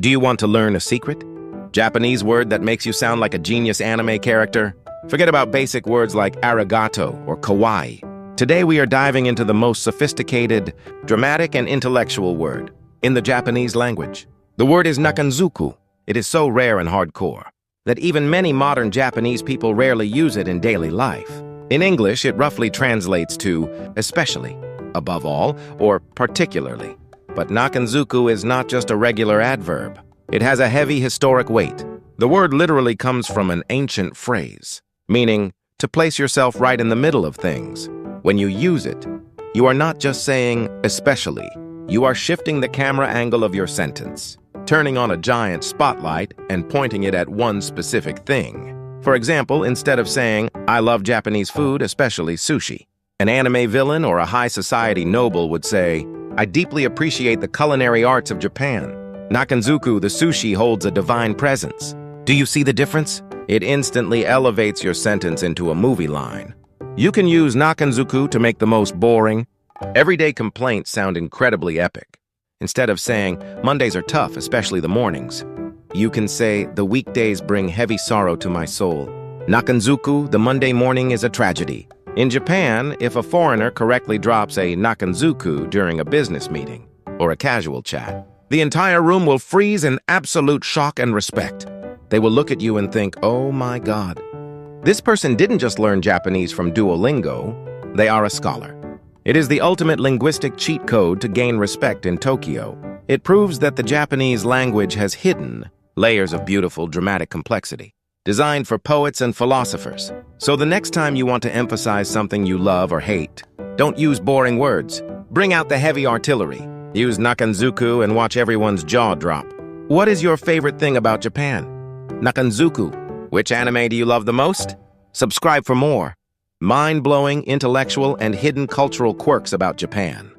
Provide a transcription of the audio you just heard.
Do you want to learn a secret? Japanese word that makes you sound like a genius anime character? Forget about basic words like arigato or kawaii. Today we are diving into the most sophisticated, dramatic, and intellectual word in the Japanese language. The word is Nakanzuku. It is so rare and hardcore that even many modern Japanese people rarely use it in daily life. In English, it roughly translates to especially, above all, or particularly. But Nakanzuku is not just a regular adverb. It has a heavy historic weight. The word literally comes from an ancient phrase, meaning to place yourself right in the middle of things. When you use it, you are not just saying especially. You are shifting the camera angle of your sentence, turning on a giant spotlight and pointing it at one specific thing. For example, instead of saying, "I love Japanese food, especially sushi," an anime villain or a high society noble would say, "I deeply appreciate the culinary arts of Japan. Nakanzuku, the sushi, holds a divine presence." Do you see the difference? It instantly elevates your sentence into a movie line. You can use Nakanzuku to make the most boring, everyday complaints sound incredibly epic. Instead of saying, "Mondays are tough, especially the mornings," you can say, "The weekdays bring heavy sorrow to my soul. Nakanzuku, the Monday morning is a tragedy." In Japan, if a foreigner correctly drops a Nakanzuku during a business meeting or a casual chat, the entire room will freeze in absolute shock and respect. They will look at you and think, "Oh my God. This person didn't just learn Japanese from Duolingo, they are a scholar." It is the ultimate linguistic cheat code to gain respect in Tokyo. It proves that the Japanese language has hidden layers of beautiful, dramatic complexity, designed for poets and philosophers. So the next time you want to emphasize something you love or hate, don't use boring words. Bring out the heavy artillery. Use Nakanzuku and watch everyone's jaw drop. What is your favorite thing about Japan? Nakanzuku. Which anime do you love the most? Subscribe for more mind-blowing, intellectual, and hidden cultural quirks about Japan.